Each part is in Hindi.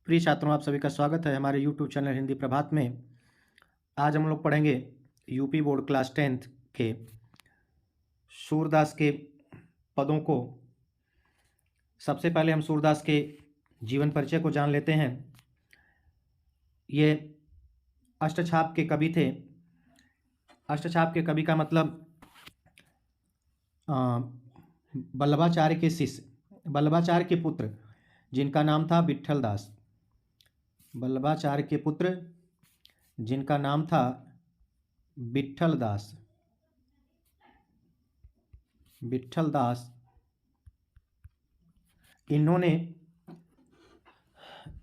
प्रिय छात्रों, आप सभी का स्वागत है हमारे यूट्यूब चैनल हिंदी प्रभात में। आज हम लोग पढ़ेंगे यूपी बोर्ड क्लास 10th के सूरदास के पदों को। सबसे पहले हम सूरदास के जीवन परिचय को जान लेते हैं। ये अष्टछाप के कवि थे। अष्टछाप के कवि का मतलब वल्लभाचार्य के शिष्य, वल्लभाचार्य के पुत्र जिनका नाम था विट्ठल दास। वल्लभाचार्य के पुत्र जिनका नाम था विट्ठल दास। विट्ठल दास इन्होंने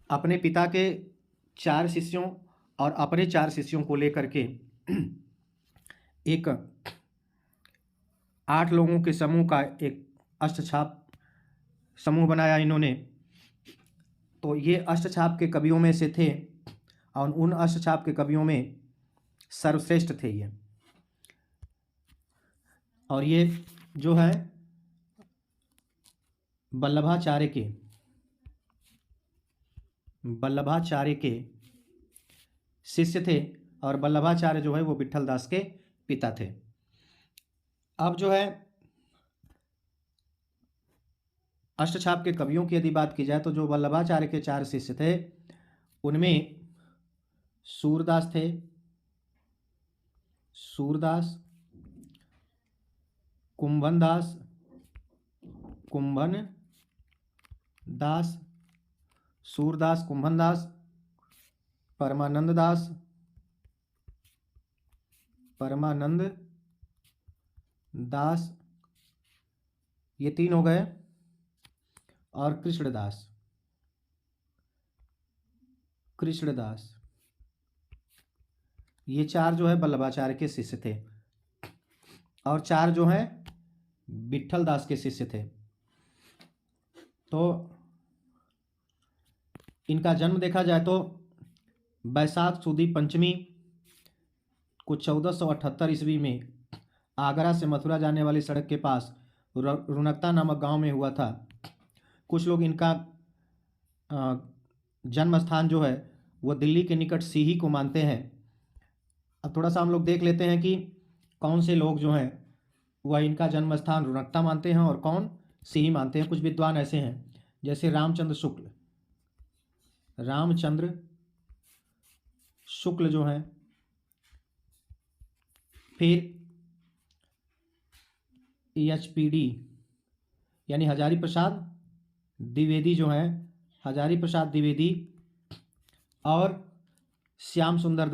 अपने पिता के 4 शिष्यों और अपने 4 शिष्यों को लेकर के एक 8 लोगों के समूह का एक अष्टछाप समूह बनाया इन्होंने। तो ये अष्टछाप के कवियों में से थे और उन अष्टछाप के कवियों में सर्वश्रेष्ठ थे ये। और ये जो है वल्लभाचार्य के शिष्य थे और वल्लभाचार्य जो है वो विट्ठल दास के पिता थे। अब जो है अष्टछाप के कवियों की यदि बात की जाए तो जो वल्लभाचार्य के 4 शिष्य थे उनमें सूरदास थे, सूरदास, कुंभन दास, कुंभन दास, सूरदास, कुंभन दास, परमानंद दास, परमानंद दास, ये 3 हो गए, और कृष्णदास, कृष्णदास, ये 4 जो है वल्लभाचार्य के शिष्य थे और 4 जो हैं विट्ठल दास के शिष्य थे। तो इनका जन्म देखा जाए तो बैसाख सुदी पंचमी को 1478 ईस्वी में आगरा से मथुरा जाने वाली सड़क के पास रुनकता नामक गांव में हुआ था। कुछ लोग इनका जन्म स्थान जो है वह दिल्ली के निकट सीही को मानते हैं। अब थोड़ा सा हम लोग देख लेते हैं कि कौन से लोग जो हैं वह इनका जन्म स्थान रुनकता मानते हैं और कौन सीही मानते हैं। कुछ विद्वान ऐसे हैं जैसे रामचंद्र शुक्ल जो हैं, फिर EHPD यानी हजारी प्रसाद द्विवेदी जो हैं, हजारी प्रसाद द्विवेदी, और श्याम सुंदर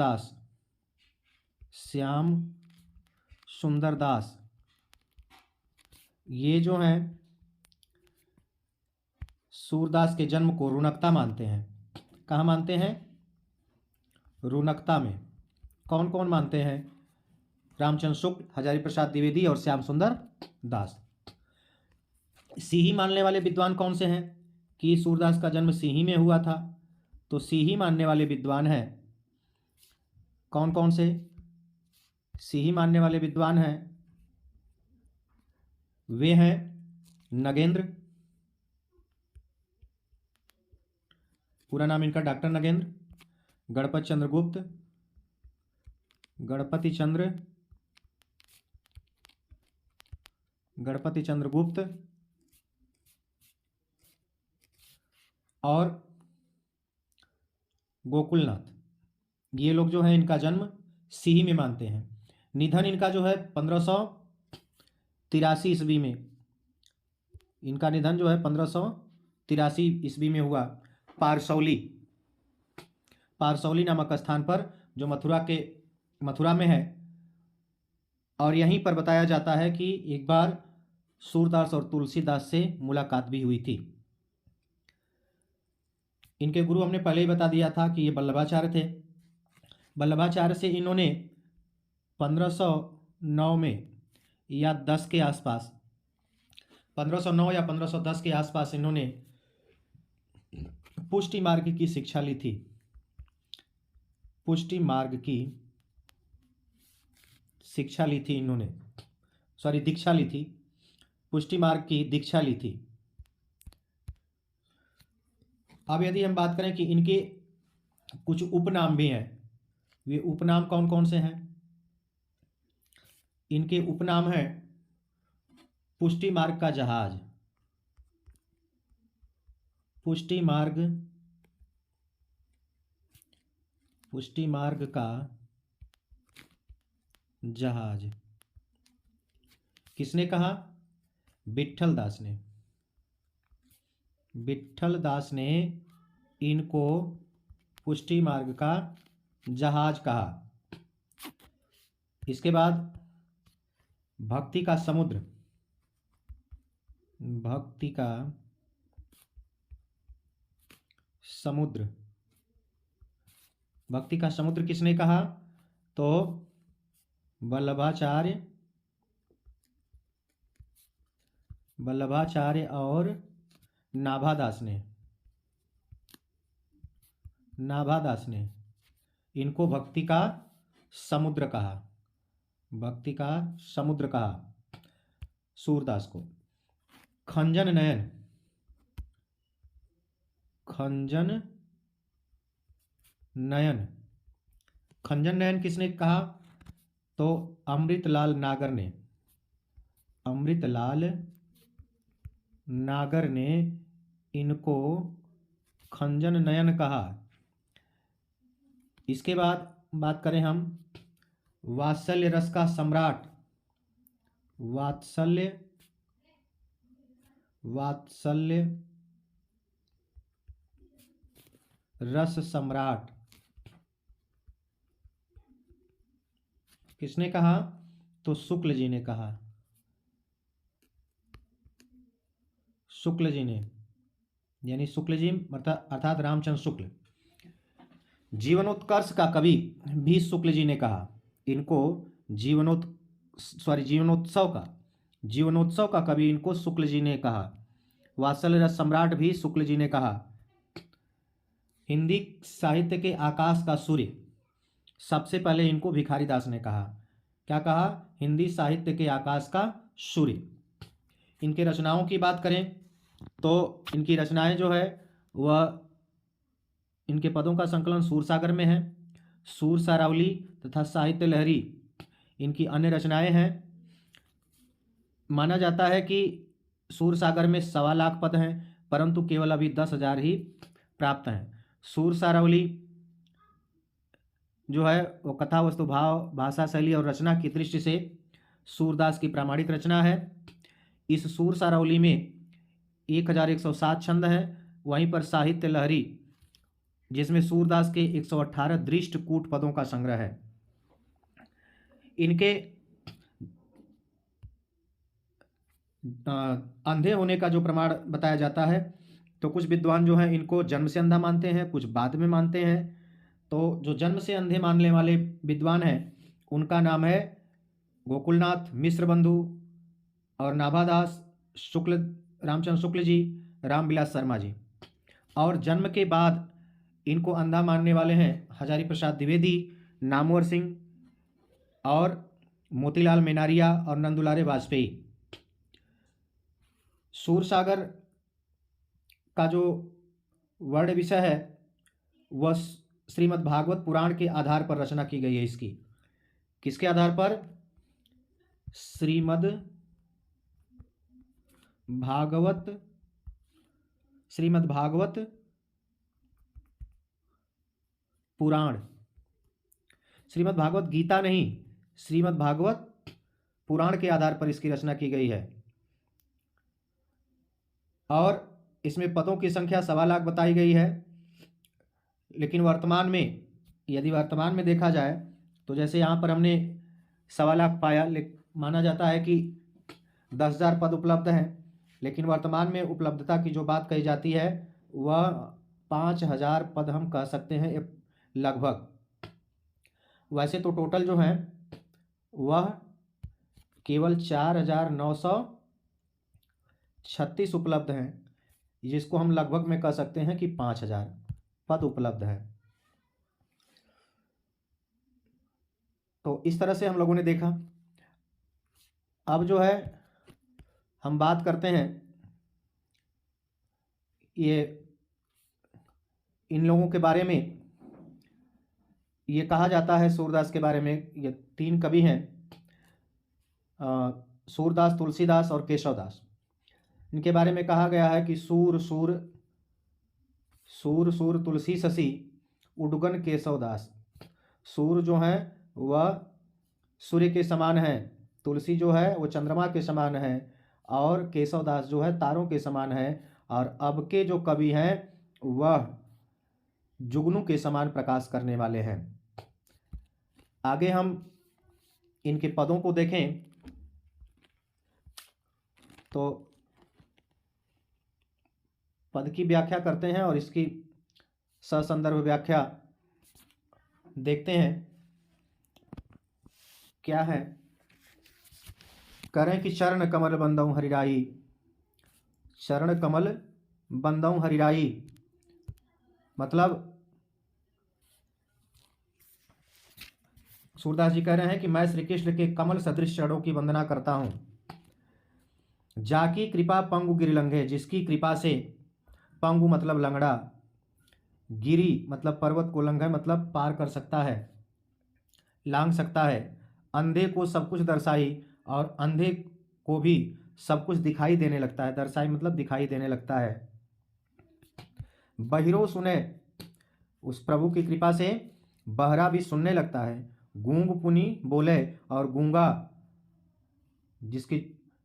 दास, ये जो हैं सूरदास के जन्म को रुनकता मानते हैं। कहाँ मानते हैं? रुनकता में। कौन कौन मानते हैं? रामचंद्र शुक्ल, हजारी प्रसाद द्विवेदी और श्याम सुंदर दास। सीही मानने वाले विद्वान कौन से हैं कि सूरदास का जन्म सीही में हुआ था? तो सीही मानने वाले विद्वान हैं कौन कौन से? सीही मानने वाले विद्वान हैं वे हैं नगेंद्र, पूरा नाम इनका डॉक्टर नगेंद्र, गणपति चंद्र गुप्त और गोकुलनाथ। ये लोग जो हैं इनका जन्म सीही में मानते हैं। निधन इनका जो है 1583 ईस्वी में, इनका निधन जो है 1583 ईस्वी में हुआ पारसौली नामक स्थान पर, जो मथुरा में है। और यहीं पर बताया जाता है कि एक बार सूरदास और तुलसीदास से मुलाकात भी हुई थी। इनके गुरु हमने पहले ही बता दिया था कि ये वल्लभाचार्य थे। वल्लभाचार्य से इन्होंने 1509 में या 10 के आसपास, 1509 या 1510 के आसपास इन्होंने पुष्टि मार्ग की शिक्षा ली थी। पुष्टि मार्ग की शिक्षा ली थी इन्होंने, दीक्षा ली थी, पुष्टि मार्ग की दीक्षा ली थी। अब यदि हम बात करें कि इनके कुछ उपनाम भी हैं, वे उपनाम कौन कौन से हैं? इनके उपनाम हैं पुष्टि मार्ग का जहाज, पुष्टि मार्ग का जहाज। किसने कहा? विट्ठल दास ने। विट्ठल दास ने इनको पुष्टि मार्ग का जहाज कहा। इसके बाद भक्ति का समुद्र, भक्ति का समुद्र, भक्ति का समुद्र किसने कहा? तो वल्लभाचार्य और नाभादास ने इनको भक्ति का समुद्र कहा, भक्ति का समुद्र कहा सूरदास को। खंजन नयन किसने कहा? तो अमृतलाल नागर ने इनको खंजन नयन कहा। इसके बाद बात करें हम वात्सल्य रस का सम्राट, वात्सल्य रस सम्राट किसने कहा? तो शुक्ल जी ने कहा, शुक्ल जी ने, यानी शुक्ल जी अर्थात रामचंद्र शुक्ल। जीवनोत्कर्ष का कवि भी शुक्ल जी ने कहा। इनको जीवनोत्सव का कवि इनको शुक्ल जी ने कहा। वात्सल्य रस सम्राट भी शुक्ल जी ने कहा। हिंदी साहित्य के आकाश का सूर्य, सबसे पहले इनको भिखारी दास ने कहा। क्या कहा? हिंदी साहित्य के आकाश का सूर्य। इनके रचनाओं की बात करें तो इनकी रचनाएं जो है वह, इनके पदों का संकलन सूरसागर में है। सूर सारावली तथा साहित्य लहरी इनकी अन्य रचनाएं हैं। माना जाता है कि सूरसागर में 1.25 लाख पद हैं, परंतु केवल अभी 10,000 ही प्राप्त हैं। सूर सारावली जो है वो कथा, वस्तु, भाव, भाषा, शैली और रचना की दृष्टि से सूरदास की प्रामाणिक रचना है। इस सूर सारावली में 1107 छंद हैं। वहीं पर साहित्य लहरी, जिसमें सूरदास के 118 दृष्ट कूट पदों का संग्रह है। इनके अंधे होने का जो प्रमाण बताया जाता है, तो कुछ विद्वान जो हैं इनको जन्म से अंधा मानते हैं, कुछ बाद में मानते हैं। तो जो जन्म से अंधे मानने वाले विद्वान हैं उनका नाम है गोकुलनाथ मिश्र बंधु और नाभादास, रामचंद्र शुक्ल जी, रामविलास शर्मा जी। और जन्म के बाद इनको अंधा मानने वाले हैं हजारी प्रसाद द्विवेदी, नामवर सिंह और मोतीलाल मेनारिया और नंदुलारे वाजपेयी। सूरसागर का जो वर्ण विषय है वह श्रीमद् भागवत पुराण के आधार पर रचना की गई है। इसकी किसके आधार पर? श्रीमद् भागवत पुराण, श्रीमद् भागवत गीता नहीं, श्रीमद् भागवत पुराण के आधार पर इसकी रचना की गई है। और इसमें पदों की संख्या 1.25 लाख बताई गई है। लेकिन वर्तमान में, यदि वर्तमान में देखा जाए तो जैसे यहाँ पर हमने 1.25 लाख पाया, माना जाता है कि 10,000 पद उपलब्ध हैं, लेकिन वर्तमान में उपलब्धता की जो बात कही जाती है वह 5,000 पद हम कह सकते हैं लगभग। वैसे तो टोटल जो है वह केवल 4,936 उपलब्ध हैं, जिसको हम लगभग में कह सकते हैं कि 5,000 पद उपलब्ध है। तो इस तरह से हम लोगों ने देखा। अब जो है हम बात करते हैं ये इन लोगों के बारे में ये कहा जाता है, सूरदास के बारे में, ये तीन कवि हैं, सूरदास, तुलसीदास और केशवदास। इनके बारे में कहा गया है कि सूर सूर सूर सूर तुलसी शशि उडगन केशवदास। सूर जो है वह सूर्य के समान है, तुलसी जो है वो चंद्रमा के समान है, और केशवदास जो है तारों के समान है, और अब के जो कवि हैं वह जुगनू के समान प्रकाश करने वाले हैं। आगे हम इनके पदों को देखें तो पद की व्याख्या करते हैं और इसकी ससंदर्भ व्याख्या देखते हैं क्या है। करें कि चरण कमल बंदौ हरिराई, चरण कमल बंदौ हरिराई, मतलब सूरदास जी कह रहे हैं कि मैं श्री कृष्ण के कमल सदृश चरणों की वंदना करता हूं। जाकी कृपा पंगु गिरिलंघे, जिसकी कृपा से, पंगु मतलब लंगड़ा, गिरी मतलब पर्वत को, लंघे मतलब पार कर सकता है, लांघ सकता है, अंधे को सब कुछ दर्शाई, और अंधे को भी सब कुछ दिखाई देने लगता है, दर्शाई मतलब दिखाई देने लगता है। बहिरो सुने, उस प्रभु की कृपा से बहरा भी सुनने लगता है, गूंग पुनी बोले, और गूंगा जिसकी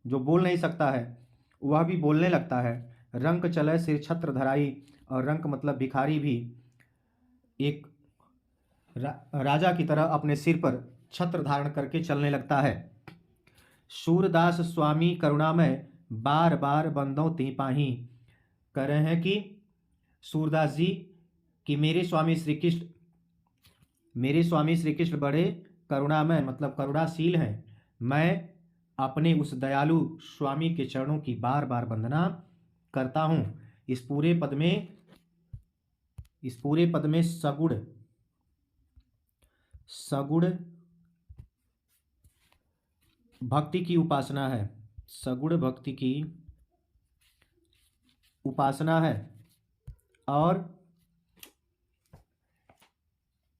जो बोल नहीं सकता है वह भी बोलने लगता है। रंक चले सिर छत्र धराई, और रंक मतलब भिखारी भी एक राजा की तरह अपने सिर पर छत्र धारण करके चलने लगता है। सूरदास स्वामी करुणामय, बार बार बंदों ती पाही, कह रहे हैं कि सूरदास जी कि मेरे स्वामी श्री कृष्ण बड़े करुणामय मतलब करुणाशील हैं। मैं अपने उस दयालु स्वामी के चरणों की बार बार वंदना करता हूँ। इस पूरे पद में सगुण भक्ति की उपासना है, सगुण भक्ति की उपासना है। और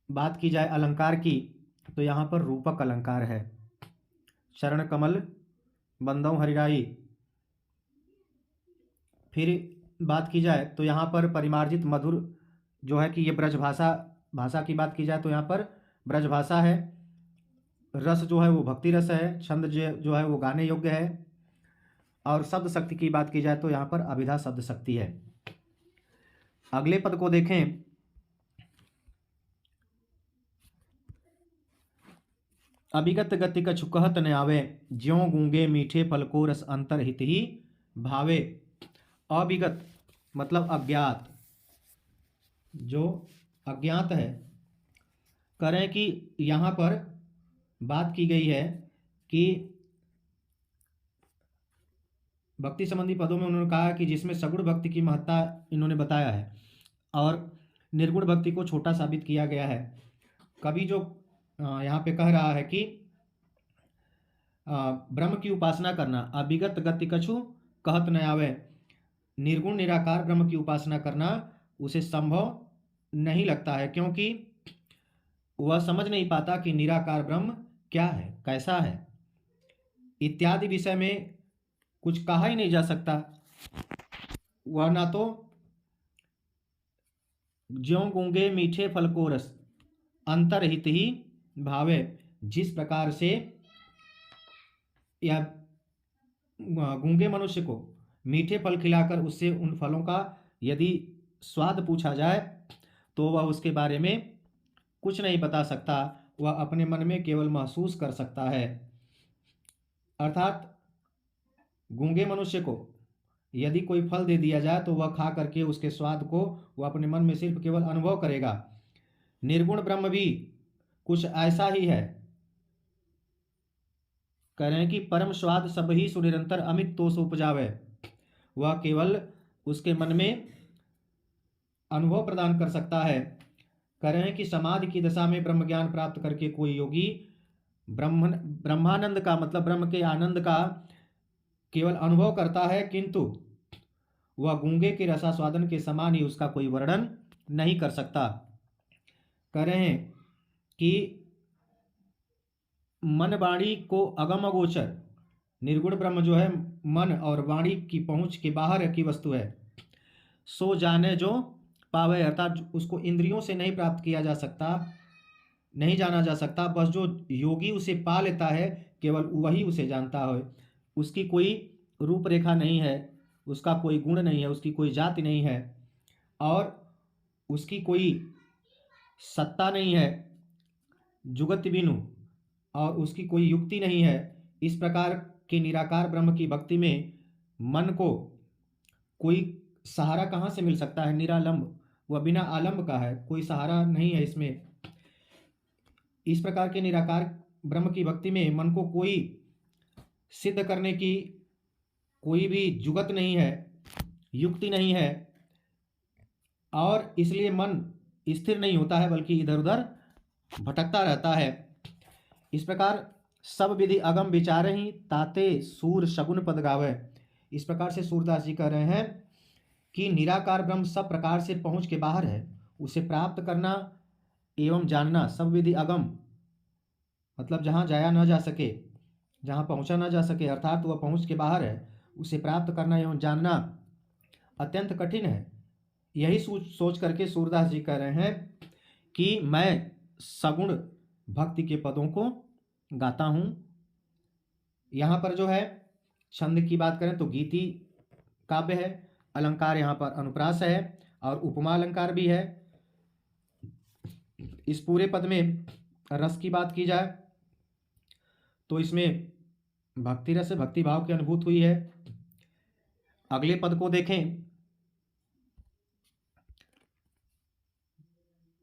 बात की जाए अलंकार की तो यहाँ पर रूपक अलंकार है। चरण कमल बंदौ हरिराई। फिर बात की जाए तो यहाँ पर परिमार्जित मधुर जो है कि ये ब्रज भाषा की बात की जाए तो यहाँ पर ब्रज भाषा है। रस जो है वो भक्ति रस है, छंद जो है वो गाने योग्य है, और शब्द शक्ति की बात की जाए तो यहाँ पर अभिधा शब्द शक्ति है। अगले पद को देखें, अभिगत गति कछु कहत न आवे, ज्यों गूंगे मीठे फल को रस अंतर हित ही भावे। अभिगत मतलब अज्ञात, जो अज्ञात है। करें कि यहाँ पर बात की गई है कि भक्ति संबंधी पदों में उन्होंने कहा कि जिसमें सगुण भक्ति की महत्ता इन्होंने बताया है और निर्गुण भक्ति को छोटा साबित किया गया है। कवि जो यहाँ पे कह रहा है कि ब्रह्म की उपासना करना, अभिगत गति कछु कहत न आवे, निर्गुण निराकार ब्रह्म की उपासना करना उसे संभव नहीं लगता है, क्योंकि वह समझ नहीं पाता कि निराकार ब्रह्म क्या है, कैसा है, इत्यादि विषय में कुछ कहा ही नहीं जा सकता। वह ना तो ज्यों गूंगे मीठे फल को रस अंतरहित ही भावे, जिस प्रकार से यह गूंगे मनुष्य को मीठे फल खिलाकर उससे उन फलों का यदि स्वाद पूछा जाए तो वह उसके बारे में कुछ नहीं बता सकता, वह अपने मन में केवल महसूस कर सकता है। अर्थात गूंगे मनुष्य को यदि कोई फल दे दिया जाए तो वह खा करके उसके स्वाद को वह अपने मन में सिर्फ केवल अनुभव करेगा। निर्गुण ब्रह्म भी कुछ ऐसा ही है। कह रहे हैं कि परम स्वाद सब ही सुनिरंतर अमित तोष उपजावे, वह केवल उसके मन में अनुभव प्रदान कर सकता है। कह रहे हैं कि समाधि की दशा में ब्रह्म ज्ञान प्राप्त करके कोई योगी ब्रह्मानंद का मतलब ब्रह्म के आनंद का केवल अनुभव करता है, किंतु वह गूंगे के रसास्वादन के समान ही उसका कोई वर्णन नहीं कर सकता। कह रहे हैं कि मन वाणी को अगम अगोचर, निर्गुण ब्रह्म जो है मन और वाणी की पहुंच के बाहर की वस्तु है। सो जाने जो पावे, अर्थात उसको इंद्रियों से नहीं प्राप्त किया जा सकता, नहीं जाना जा सकता। बस जो योगी उसे पा लेता है, केवल वही उसे जानता है। उसकी कोई रूपरेखा नहीं है, उसका कोई गुण नहीं है, उसकी कोई जाति नहीं है, और उसकी कोई सत्ता नहीं है जुगत बिनु, और उसकी कोई युक्ति नहीं है। इस प्रकार के निराकार ब्रह्म की भक्ति में मन को कोई सहारा कहाँ से मिल सकता है? निरालंब, वह बिना आलंब का है, कोई सहारा नहीं है इसमें। इस प्रकार के निराकार ब्रह्म की भक्ति में मन को कोई सिद्ध करने की कोई भी जुगत नहीं है, युक्ति नहीं है, और इसलिए मन स्थिर नहीं होता है, बल्कि इधर उधर भटकता रहता है। इस प्रकार सब विधि अगम विचारे ही ताते सूर शगुन पद गावे। इस प्रकार से सूरदास जी कह रहे हैं कि निराकार ब्रह्म सब प्रकार से पहुंच के बाहर है, उसे प्राप्त करना एवं जानना सब विधि अगम, मतलब जहाँ जाया न जा सके, जहाँ पहुँचा न जा सके, अर्थात वह पहुँच के बाहर है, उसे प्राप्त करना एवं जानना अत्यंत कठिन है। यही सोच करके सूरदास जी कह रहे हैं कि मैं सगुण भक्ति के पदों को गाता हूँ। यहाँ पर जो है छंद की बात करें तो गीति काव्य है, अलंकार यहाँ पर अनुप्रास है, और उपमा अलंकार भी है। इस पूरे पद में रस की बात की जाए तो इसमें भक्ति रस, भक्ति भाव की अनुभूति हुई है। अगले पद को देखें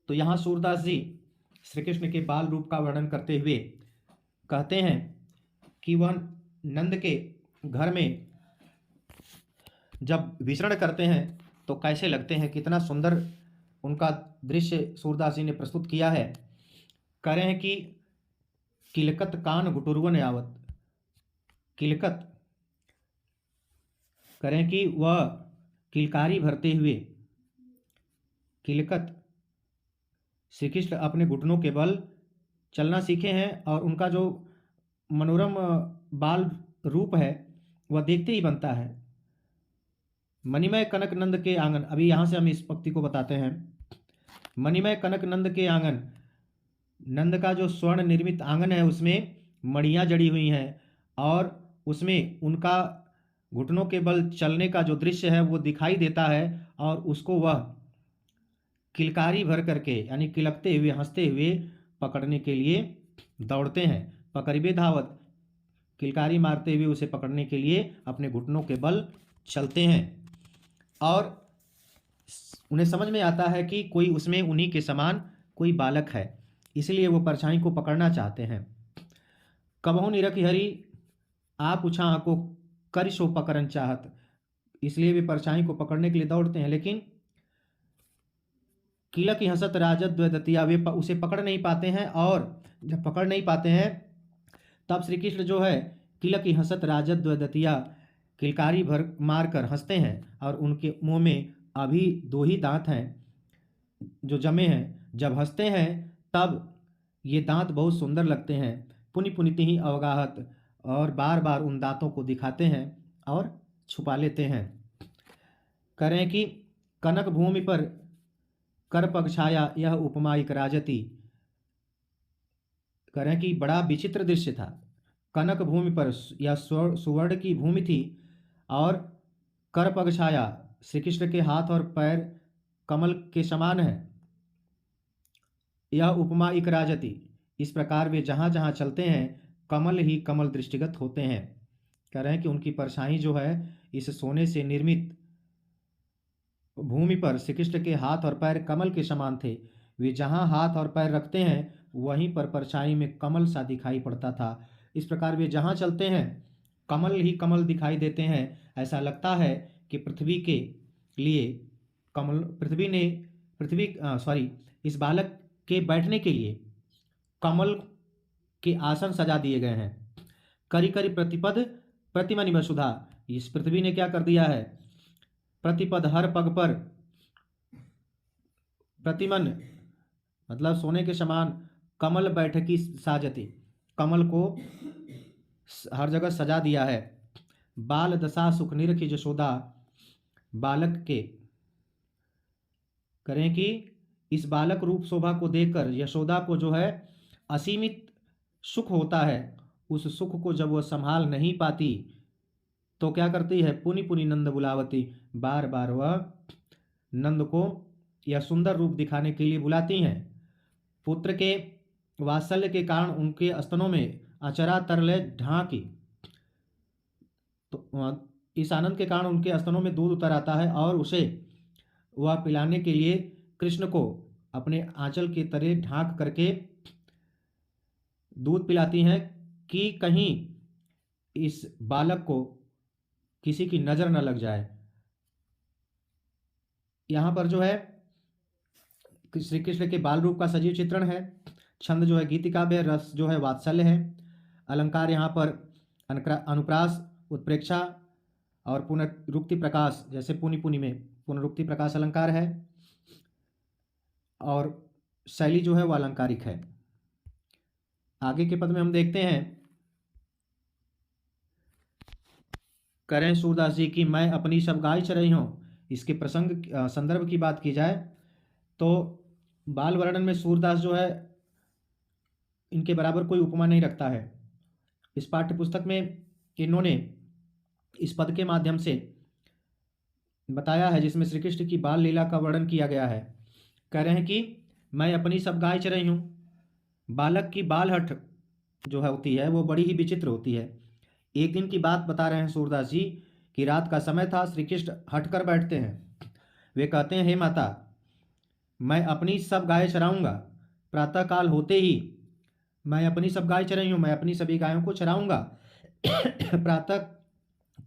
तो यहाँ सूरदास जी श्री कृष्ण के बाल रूप का वर्णन करते हुए कहते हैं कि वह नंद के घर में जब विचरण करते हैं तो कैसे लगते हैं, कितना सुंदर उनका दृश्य सूरदास जी ने प्रस्तुत किया है। कह रहे हैं कि किलकत कान गुटुरवन यावत, किलकत कह रहे हैं कि वह किलकारी भरते हुए, किलकत श्री कृष्ण अपने घुटनों के बल चलना सीखे हैं, और उनका जो मनोरम बाल रूप है वह देखते ही बनता है। मणिमय कनक नंद के आंगन, अभी यहाँ से हम इस पंक्ति को बताते हैं। मणिमय कनक नंद के आंगन, नंद का जो स्वर्ण निर्मित आंगन है उसमें मणियाँ जड़ी हुई हैं, और उसमें उनका घुटनों के बल चलने का जो दृश्य है वो दिखाई देता है, और उसको वह किलकारी भर करके यानी किलकते हुए हंसते हुए पकड़ने के लिए दौड़ते हैं। पकड़बे धावत, किलकारी मारते हुए उसे पकड़ने के लिए अपने घुटनों के बल चलते हैं, और उन्हें समझ में आता है कि कोई उसमें उन्हीं के समान कोई बालक है, इसलिए वो परछाई को पकड़ना चाहते हैं। कबहू निरखि हरि आप उछा को करिशो पकड़न चाहत, इसलिए वे परछाई को पकड़ने के लिए दौड़ते हैं, लेकिन किलक की हंसत राजद द्वैदतिया, वे उसे पकड़ नहीं पाते हैं, और जब पकड़ नहीं पाते हैं तब श्री कृष्ण जो है किलक की हंसत राजद द्वैदतिया, किलकारी भर मार कर हंसते हैं, और उनके मुंह में अभी 2 ही दांत हैं जो जमे हैं। जब हंसते हैं तब ये दांत बहुत सुंदर लगते हैं, पुनि पुनिति ही अवगाहत, और बार बार उन दांतों को दिखाते हैं और छुपा लेते हैं। करें कि कनक भूमि पर कर पग छाया यह उपमा इक राजती, करें कि बड़ा विचित्र दृश्य था। कनक भूमि पर, यह सुवर्ण की भूमि थी, और कर पग छाया, श्री कृष्ण के हाथ और पैर कमल के समान है। यह उपमा इक राजती, इस प्रकार वे जहाँ जहाँ चलते हैं कमल ही कमल दृष्टिगत होते हैं। कह रहे हैं कि उनकी परछाई जो है इस सोने से निर्मित भूमि पर श्री कृष्ण के हाथ और पैर कमल के समान थे। वे जहाँ हाथ और पैर रखते हैं वहीं पर परछाई में कमल सा दिखाई पड़ता था। इस प्रकार वे जहाँ चलते हैं कमल ही कमल दिखाई देते हैं। ऐसा लगता है कि पृथ्वी के लिए कमल, इस बालक के बैठने के लिए कमल के आसन सजा दिए गए हैं। करी करी प्रतिपद प्रतिमनि वसुधा, इस पृथ्वी ने क्या कर दिया है, प्रतिपद हर पग पर प्रतिमन मतलब सोने के समान, कमल बैठकी साजते, कमल को हर जगह सजा दिया है। बाल दशा सुख निरखी यशोदा, बालक के करें कि इस बालक रूप शोभा को देखकर यशोदा को जो है असीमित सुख होता है। उस सुख को जब वह संभाल नहीं पाती तो क्या करती है, पुनि पुनि नंद बुलावती, बार बार वह नंद को यह सुंदर रूप दिखाने के लिए बुलाती हैं। पुत्र के वात्सल्य के कारण उनके स्तनों में अचरा तरले ढांकी, तो इस आनंद के कारण उनके स्तनों में दूध उतर आता है और उसे वह पिलाने के लिए कृष्ण को अपने आंचल के तले ढांक करके दूध पिलाती हैं कि कहीं इस बालक को किसी की नज़र न लग जाए। यहाँ पर जो है श्री कृष्ण के बाल रूप का सजीव चित्रण है। छंद जो है गीति काव्य, रस जो है वात्सल्य है। अलंकार यहाँ पर अनुप्रास, उत्प्रेक्षा और पुनरुक्ति प्रकाश, जैसे पुनि पुनि में पुनरुक्ति प्रकाश अलंकार है। और शैली जो है वो अलंकारिक है। आगे के पद में हम देखते हैं, करें सूरदास जी की मैं अपनी सब गाय चराई हूँ। इसके प्रसंग संदर्भ की बात की जाए तो बाल वर्णन में सूरदास जो है इनके बराबर कोई उपमा नहीं रखता है। इस पाठ्य पुस्तक में इन्होंने इस पद के माध्यम से बताया है जिसमें श्री कृष्ण की बाल लीला का वर्णन किया गया है। कह रहे हैं कि मैं अपनी सब गाय चराई हूँ। बालक की बाल हट जो है होती है वो बड़ी ही विचित्र होती है। एक दिन की बात बता रहे हैं सूरदास जी कि रात का समय था, श्री कृष्ण हट कर बैठते हैं। वे कहते हैं, हे माता मैं अपनी सब गाय चराऊंगा। प्रातःकाल होते ही मैं अपनी सब गाय चराई हूँ, मैं अपनी सभी गायों को चराऊंगा। प्रातः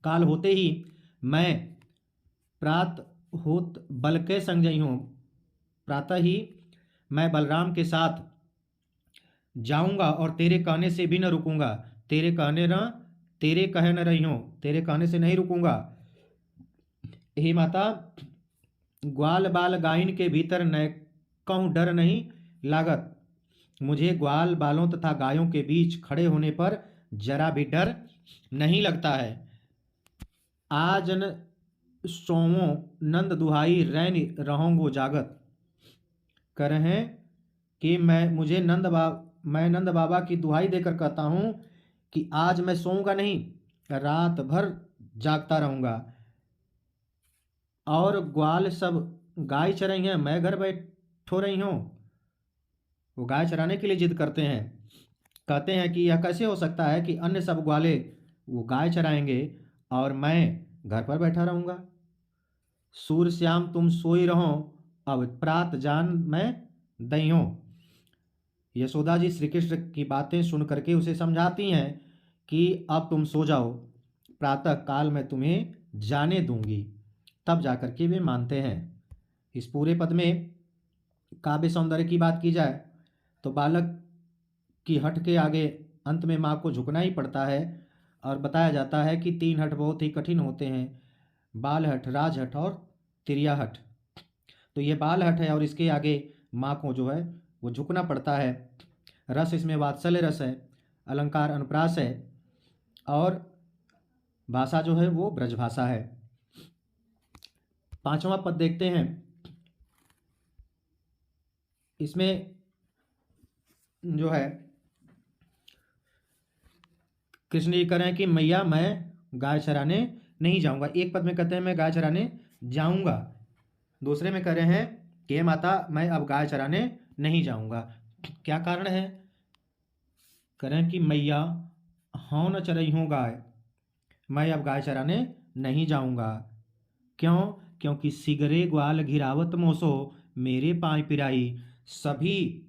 काल होते ही मैं प्रात होत बल के संग जई हूँ। प्रातः ही मैं बलराम के साथ जाऊंगा और तेरे कहने से भी न रुकूंगा। तेरे कहे न रही हूँ, तेरे कहने से नहीं रुकूंगा। हे माता ग्वाल बाल गायन के भीतर न कहूँ डर नहीं लागत। मुझे ग्वाल बालों तथा गायों के बीच खड़े होने पर जरा भी डर नहीं लगता है। आज न सोवो नंद दुहाई रैन रहूंगो जागत। कह रहे हैं कि मैं नंद बाबा की दुहाई देकर कहता हूँ कि आज मैं सोऊंगा नहीं, रात भर जागता रहूंगा। और ग्वाल सब गाय चराई हैं, मैं घर बैठो रही हूँ। वो गाय चराने के लिए जिद करते हैं। कहते हैं कि यह कैसे हो सकता है कि अन्य सब ग्वाले वो गाय चराएंगे और मैं घर पर बैठा रहूंगा। सूर श्याम तुम सोई रहो, अब प्रात जान मैं दइयों। यशोदा जी श्री कृष्ण की बातें सुन करके उसे समझाती हैं कि अब तुम सो जाओ, प्रातः काल मैं तुम्हें जाने दूंगी। तब जाकर के वे मानते हैं। इस पूरे पद में काव्य सौंदर्य की बात की जाए तो बालक की हट के आगे अंत में माँ को झुकना ही पड़ता है। और बताया जाता है कि 3 हट बहुत ही कठिन होते हैं, बाल हट, राज हट और तिरिया हट। तो ये बाल हट है और इसके आगे माँ को जो है वो झुकना पड़ता है। रस इसमें वात्सल्य रस है, अलंकार अनुप्रास है और भाषा जो है वो ब्रज भाषा है। 5वां पद देखते हैं। इसमें जो है कृष्ण जी कह रहे हैं कि मैया मैं गाय चराने नहीं जाऊंगा। एक पद में कहते हैं मैं गाय चराने जाऊंगा, दूसरे में कह रहे हैं कि हे माता मैं अब गाय चराने नहीं जाऊंगा। क्या कारण है? कह रहे हैं कि मैया हाँ न चरई हूँ गाय, मैं अब गाय चराने नहीं जाऊंगा। क्यों? क्योंकि सिगरे ग्वाल घिरावत मोसो मेरे पाँव पिराई। सभी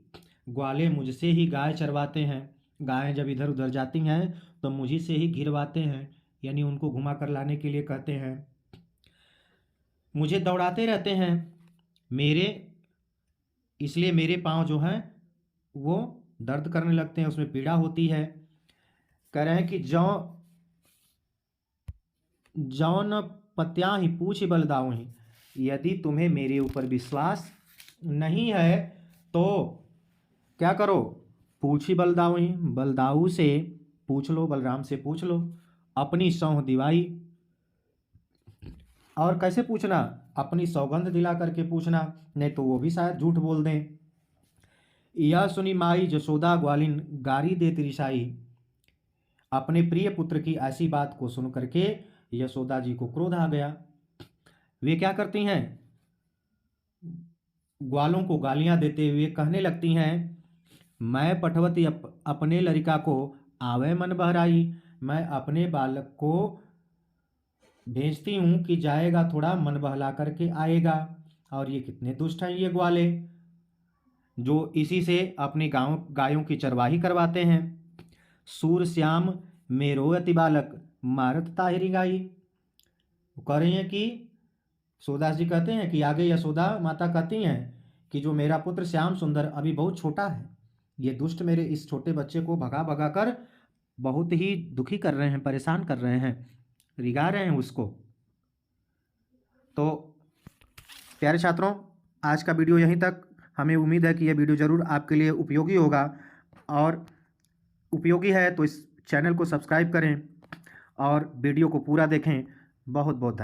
ग्वाले मुझसे ही गाय चरवाते हैं। गायें जब इधर उधर जाती हैं तो मुझी से ही घिरवाते हैं, यानी उनको घुमा कर लाने के लिए कहते हैं। मुझे दौड़ाते रहते हैं इसलिए मेरे पाँव जो हैं वो दर्द करने लगते हैं, उसमें पीड़ा होती है। कह रहे हैं कि जौन पत्या ही पूछ बल दाऊँ ही। यदि तुम्हें मेरे ऊपर विश्वास नहीं है तो क्या करो, पूछी बलदाऊ ही, बलदाऊ से पूछ लो, बलराम से पूछ लो, अपनी सौंह दिवाई। और कैसे पूछना, अपनी सौगंध दिला करके पूछना, नहीं तो वो भी शायद झूठ बोल दें। यह सुनी माई जसोदा ग्वालिन गारी दे त्रिशाई। अपने प्रिय पुत्र की ऐसी बात को सुन करके यशोदा जी को क्रोध आ गया। वे क्या करती हैं, ग्वालों को गालियां देते हुए कहने लगती हैं, मैं पठवती अपने लड़का को आवे मन बहराई। मैं अपने बालक को भेजती हूँ कि जाएगा, थोड़ा मन बहला करके आएगा। और ये कितने दुष्ट हैं ये ग्वाले, जो इसी से अपनी गायों की चरवाही करवाते हैं। सूर श्याम मेरो अति बालक मारत ताहिरी गाई। वो कह रही हैं कि सूरदास जी कहते हैं कि आगे यशोदा माता कहती हैं कि जो मेरा पुत्र श्याम सुंदर अभी बहुत छोटा है, ये दुष्ट मेरे इस छोटे बच्चे को भगा भगा कर बहुत ही दुखी कर रहे हैं, परेशान कर रहे हैं, रिगा रहे हैं उसको। तो प्यारे छात्रों, आज का वीडियो यहीं तक। हमें उम्मीद है कि यह वीडियो ज़रूर आपके लिए उपयोगी होगा, और उपयोगी है तो इस चैनल को सब्सक्राइब करें और वीडियो को पूरा देखें। बहुत बहुत धन्यवाद।